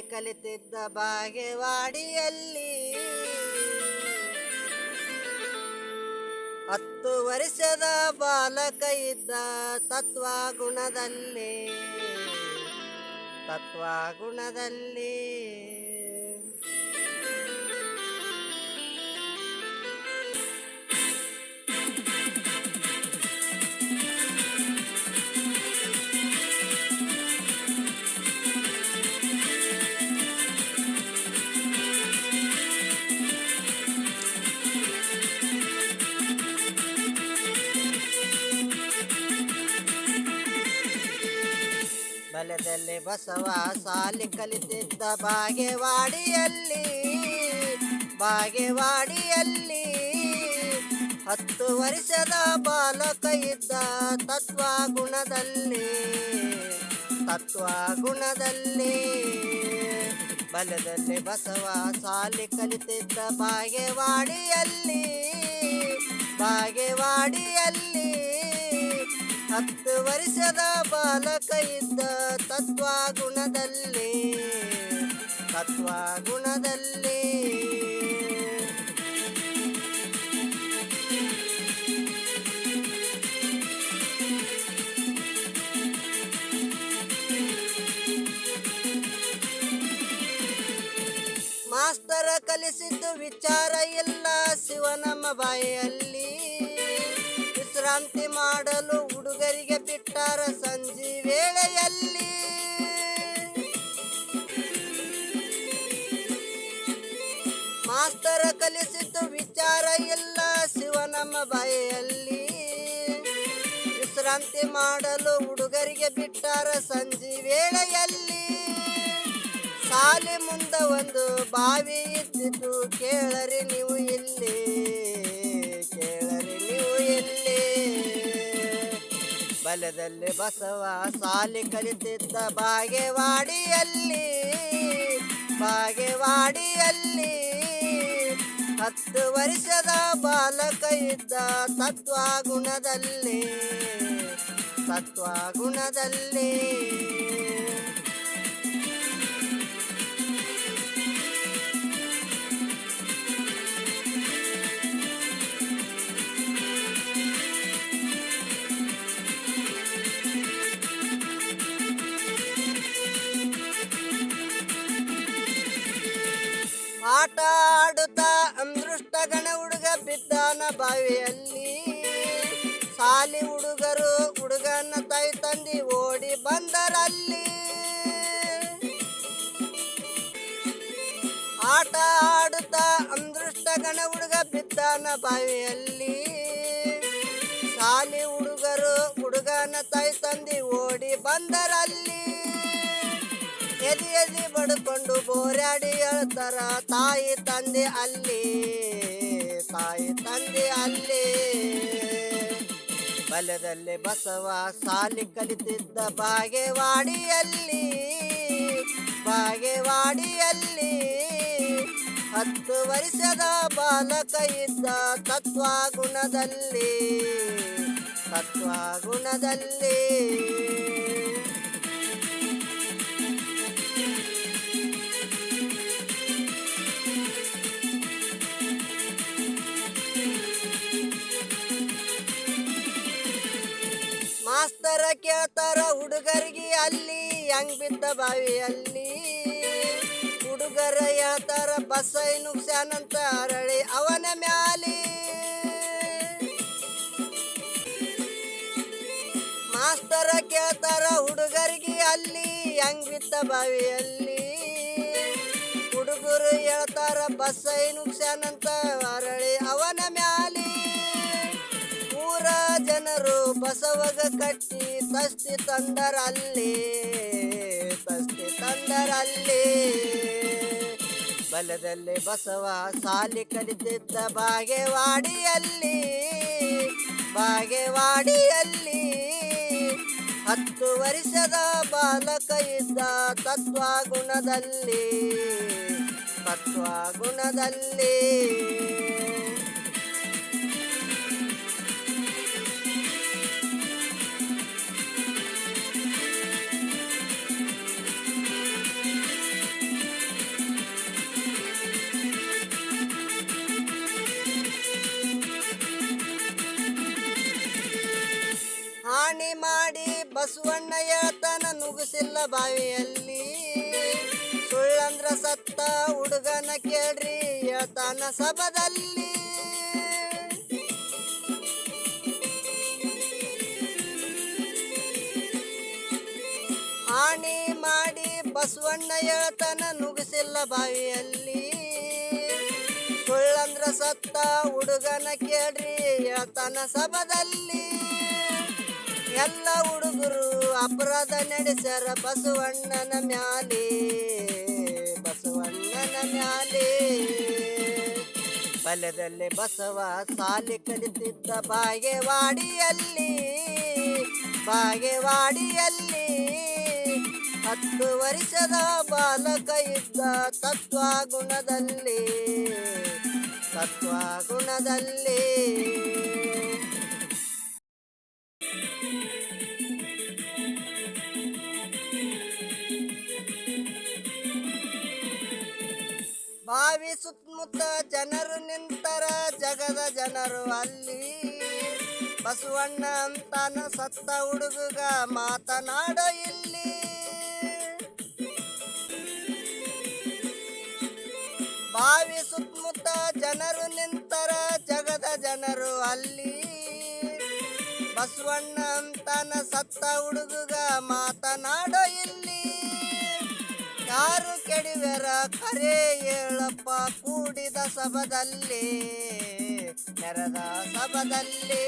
ಕಲಿತಿದ್ದ ಬಾಗೇವಾಡಿಯಲ್ಲಿ 10 ವರ್ಷದ ಬಾಲಕ ಇದ್ದ ತತ್ವಗುಣದಲ್ಲಿ ಬಲದಲ್ಲಿ ಬಸವ ಸಾಲಿ ಕಲಿತಿದ್ದ ಬಾಗೇವಾಡಿಯಲ್ಲಿ 10 ವರ್ಷದ ಬಾಲಕ ಇದ್ದ ತತ್ವಗುಣದಲ್ಲಿ ಬಲದಲ್ಲಿ ಬಸವ ಸಾಲಿ ಕಲಿತಿದ್ದ ಬಾಗೇವಾಡಿಯಲ್ಲಿ 10 ವರ್ಷದ ಬಾಲಕ ಇದ್ದ ತತ್ವಗುಣದಲ್ಲಿ ಮಾಸ್ತರ ಕಲಿಸಿದ್ದು ವಿಚಾರ ಇಲ್ಲ ಶಿವನಮ್ಮ ಬಾಯಲ್ಲಿ ವಿಶ್ರಾಂತಿ ಮಾಡಲು ಹುಡುಗರಿಗೆ ಬಿಟ್ಟಾರ ಸಂಜೆ ವೇಳೆಯಲ್ಲಿ ಮಾಸ್ತರ ಕಲಿಸಿದ್ದು ವಿಚಾರ ಇಲ್ಲ ಶಿವನಮ್ಮ ಬಾಯಲ್ಲಿ ವಿಶ್ರಾಂತಿ ಮಾಡಲು ಹುಡುಗರಿಗೆ ಬಿಟ್ಟಾರ ಸಂಜೆ ವೇಳೆಯಲ್ಲಿ ಶಾಲೆ ಮುಂದೆ ಒಂದು ಬಾವಿ ಇದ್ದಿದ್ದು ಕೇಳರಿ ನೀವು ಇಲ್ಲಿ ಬಲದಲ್ಲಿ ಬಸವ ಸಾಲಿ ಕಲಿತಿದ್ದ ಬಾಗೇವಾಡಿಯಲ್ಲಿ 10 ವರ್ಷದ ಬಾಲಕ ಇದ್ದ ತತ್ವಗುಣದಲ್ಲಿ ಆಟ ಆಡುತ್ತಾ ಅದೃಷ್ಟ ಗಣ ಹುಡುಗ ಬಿದ್ದಾನ ಬಾವಿಯಲ್ಲಿ ಸಾಲಿ ಹುಡುಗರು ಹುಡುಗನ ತಾಯಿ ತಂದಿ ಓಡಿ ಬಂದರಲ್ಲಿ ಆಟ ಆಡುತ್ತಾ ಅದೃಷ್ಟ ಗಣ ಹುಡುಗ ಬಿದ್ದಾನ ಬಾವಿಯಲ್ಲಿ ಸಾಲಿ ಹುಡುಗರು ಹುಡುಗನ ತಾಯಿ ತಂದಿ ಓಡಿ ಬಂದರಲ್ಲಿ ಎದಿ ಬಡ್ಕೊಂಡು ಬೋರ್ಯಾಡಿ ಹೇಳ್ತಾರ ತಾಯಿ ತಂದೆ ಅಲ್ಲಿ ಬಲದಲ್ಲಿ ಬಸವ ಸಾಲಿ ಕಲಿತಿದ್ದ ಬಾಗೇವಾಡಿಯಲ್ಲಿ 10 ವರ್ಷದ ಬಾಲಕ ಇದ್ದ ತತ್ವಗುಣದಲ್ಲಿ ಮಾಸ್ತರ ಕೇಳ್ತಾರ ಹುಡುಗರಿಗೆ ಅಲ್ಲಿ ಹೆಂಗ್ ಬಿದ್ದ ಬಾವಿಯಲ್ಲಿ ಹುಡುಗರ ಹೇಳ್ತಾರ ಬಸೈ ನುಗ್ಸ್ಯಾನಂತ ಅರಳಿ ಅವನ ಮ್ಯಾಲಿ ಮಾಸ್ತರ ಕೇಳ್ತಾರ ಹುಡುಗರಿಗೆ ಅಲ್ಲಿ ಹೆಂಗ್ ಬಿದ್ದ ಬಾವಿಯಲ್ಲಿ ಹುಡುಗರು ಹೇಳ್ತಾರ ಬಸೈ ನುಗ್ಸ್ಯಾನಂತ ಅರಳಿ ಅವನ ಮ್ಯಾಲಿ ಊರ ಜನರು ಬಸವಗ ಕಟ್ಟಿ ತಸ್ತಿ ತಂದರಲ್ಲಿ ಬಲದಲ್ಲಿ ಬಸವ ಸಾಲಿ ಕಲಿತಿದ್ದ ಬಾಗೇವಾಡಿಯಲ್ಲಿ 10 ವರ್ಷದ ಬಾಲಕ ಇದ್ದ ತತ್ವಗುಣದಲ್ಲಿ ಹೇಳ್ತಾನ ನುಗ್ಸಿಲ್ಲ ಬಾವಿಯಲ್ಲಿ. ಸುಳ್ಳಂದ್ರ ಸತ್ತ ಹುಡುಗನ ಕೇಳ್ರಿ ಹೇಳ್ತಾನ ಸಭದಲ್ಲಿ. ಹಾನಿ ಮಾಡಿ ಬಸವಣ್ಣ ಹೇಳ್ತಾನ ನುಗ್ಸಿಲ್ಲ ಬಾವಿಯಲ್ಲಿ. ಸುಳ್ಳಂದ್ರ ಸತ್ತ ಹುಡುಗನ ಕೇಳ್ರಿ ಹೇಳ್ತಾನ ಸಭದಲ್ಲಿ. ಎಲ್ಲ ಹುಡುಗರು ಅಪರಾಧ ನಡೆಸ್ಯಾರ ಬಸವಣ್ಣನ ಮ್ಯಾಲೆ, ಬಸವಣ್ಣನ ಮ್ಯಾಲೆ. ಬಲ್ಯದಲ್ಲಿ ಬಸವ ಸಾಲಿ ಕಲಿತಿದ್ದ ಬಾಗೇವಾಡಿಯಲ್ಲಿ, ಬಾಗೇವಾಡಿಯಲ್ಲಿ. 10 ವರ್ಷದ ಬಾಲಕ ಇದ್ದ ತತ್ವ ಗುಣದಲ್ಲಿ, ತತ್ವ ಗುಣದಲ್ಲಿ. ಬಾವಿ ಸುತ್ತಮುತ್ತ ಜನರು ನಿಂತರ ಜಗದ ಜನರು ಅಲ್ಲಿ. ಬಸವಣ್ಣ ಅಂತಾನ ಸತ್ತ ಹುಡುಗ ಮಾತನಾಡ ಇಲ್ಲಿ. ಬಾವಿ ಸುತ್ತಮುತ್ತ ಜನರು ನಿಂತರ ಜಗದ ಜನರು ಅಲ್ಲಿ. ಬಸವಣ್ಣ ಅಂತಾನ ಸತ್ತ ಹುಡುಗ ಮಾತನಾಡ ಇಲ್ಲಿ. ಯಾರು ಕೆಡಿವೆರ ಕರೆ ಹೇಳಪ್ಪ ಕೂಡಿದ ಸಭದಲ್ಲಿ, ನೆರೆದ ಸಭದಲ್ಲಿ.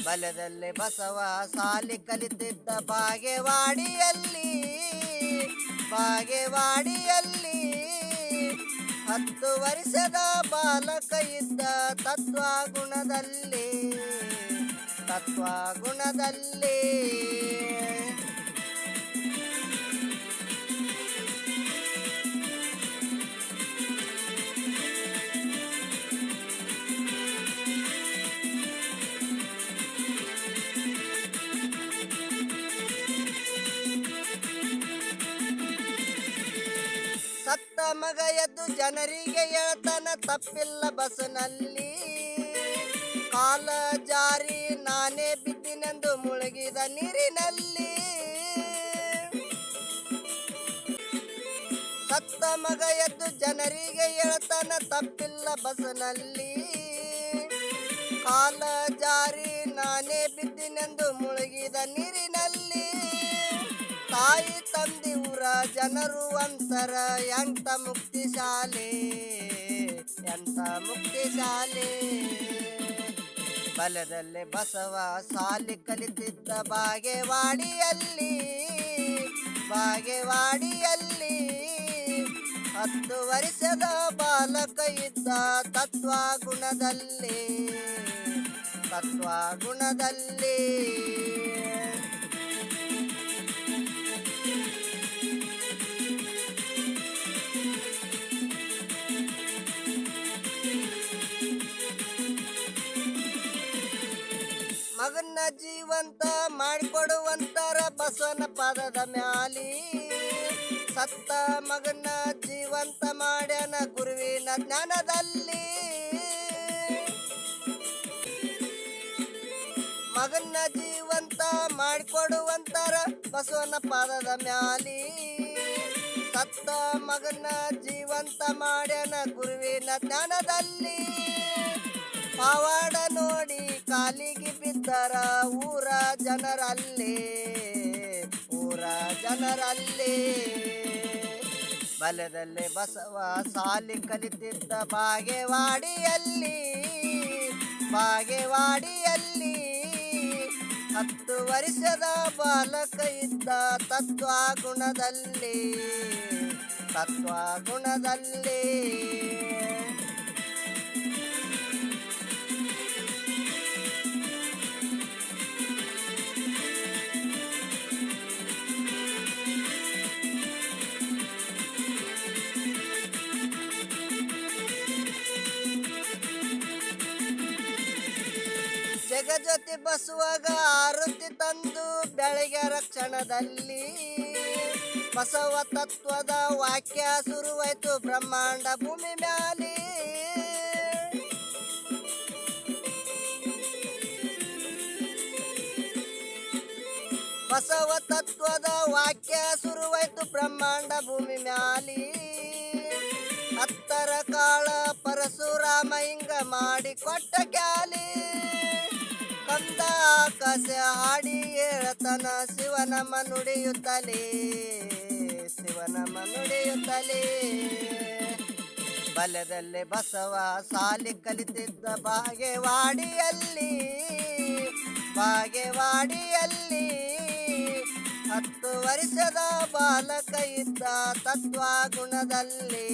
ಬಲ್ಯದಲ್ಲಿ ಬಸವ ಸಾಲಿ ಕಲಿತಿದ್ದ ಬಾಗೇವಾಡಿಯಲ್ಲಿ, ಬಾಗೇವಾಡಿಯಲ್ಲಿ. 10 ವರ್ಷದ ಬಾಲಕ ಇದ್ದ ತತ್ವ ಗುಣದಲ್ಲಿ, ತತ್ವ ಗುಣದಲ್ಲಿ. ಸತ್ತ ಮಗ ಎದ್ದು ಜನರಿಗೆ ಹೇಳ್ತಾನ ತಪ್ಪಿಲ್ಲ ಬಸ್ನಲ್ಲಿ. ಕಾಲ ಜಾರಿ ನಾನೇ ಬಿದ್ದಿನೆಂದು ಮುಳುಗಿದ ನೀರಿನಲ್ಲಿ. ಸತ್ತ ಮಗ ಎದ್ದು ಜನರಿಗೆ ಹೇಳ್ತಾನ ತಪ್ಪಿಲ್ಲ ಬಸ್ನಲ್ಲಿ. ಕಾಲ ಜಾರಿ ನಾನೇ ಬಿದ್ದಿನೆಂದು ಮುಳುಗಿದ ನೀರಿನಲ್ಲಿ. ತಾಯಿ ತಂದಿ ಊರ ಜನರು ಅಂತರ ಎಂತ ಮುಕ್ತಿ ಶಾಲೆ, ಎಂತ ಮುಕ್ತಿ ಶಾಲೆ. ಬಲ್ಯದಲ್ಲಿ ಬಸವ ಸಾಲಿ ಕಲಿತಿದ್ದ ಬಾಗೇವಾಡಿಯಲ್ಲಿ, ಬಾಗೇವಾಡಿಯಲ್ಲಿ. 10 ವರ್ಷದ ಬಾಲಕ ಇದ್ದ ತತ್ವ ಗುಣದಲ್ಲಿ, ತತ್ವ ಗುಣದಲ್ಲಿ. ಮಗನ ಜೀವಂತ ಮಾಡಿಕೊಡುವಂತರ ಬಸವನ ಪಾದದ ಮ್ಯಾಲಿ. ಸತ್ತ ಮಗನ ಜೀವಂತ ಮಾಡ್ಯಾನ ಗುರುವಿನ ಜ್ಞಾನದಲ್ಲಿ. ಮಗನ ಜೀವಂತ ಮಾಡಿಕೊಡುವಂತರ ಬಸವನ ಪಾದದ ಮ್ಯಾಲಿ. ಸತ್ತ ಮಗನ ಜೀವಂತ ಮಾಡ್ಯಾನ ಗುರುವಿನ ಜ್ಞಾನದಲ್ಲಿ. ಪವಾಡ ನೋಡಿ ಕಾಲಿಗೆ ಬಿದ್ದರ ಊರ ಜನರಲ್ಲಿ, ಊರ ಜನರಲ್ಲಿ. ಬಲ್ಯದಲ್ಲಿ ಬಸವ ಸಾಲಿ ಕಲಿತಿದ್ದ ಬಾಗೇವಾಡಿಯಲ್ಲಿ, ಬಾಗೇವಾಡಿಯಲ್ಲಿ. 10 ವರ್ಷದ ಬಾಲಕ ಇದ್ದ ತತ್ವ ಗುಣದಲ್ಲಿ, ತತ್ವ ಗುಣದಲ್ಲಿ. ಜಗಜ್ಯೋತಿ ಬಸವಾಗ ಆರತಿ ತಂದು ಬೆಳಗ್ಗೆ ರಕ್ಷಣದಲ್ಲಿ. ಬಸವ ತತ್ವದ ವಾಕ್ಯ ಶುರುವಾಯ್ತು ಬ್ರಹ್ಮಾಂಡ ಭೂಮಿ ಮ್ಯಾಲಿ. ಬಸವ ತತ್ವದ ವಾಕ್ಯ ಸುರುವಾಯ್ತು ಬ್ರಹ್ಮಾಂಡ ಭೂಮಿ ಮ್ಯಾಲಿ ಹತ್ತರ ಕಾಳ ಪರಶುರಾಮ ಹಿಂಗ ಮಾಡಿ ಕೊಟ್ಟ ಕ್ಯಾಲಿ ಕಂದ ಆಕಾಶ ಹಾಡಿ ಹೇಳತನ ಶಿವನಮ ನುಡಿಯುತ್ತಲೇ ಶಿವನಮ ನುಡಿಯುತ್ತಲೇ ಬಲ್ಯದಲ್ಲಿ ಬಸವ ಸಾಲಿ ಕಲಿತಿದ್ದ ಬಾಗೇವಾಡಿಯಲ್ಲಿ 10 ವರ್ಷದ ಬಾಲಕ ಇದ್ದ ಸತ್ವಗುಣದಲ್ಲಿ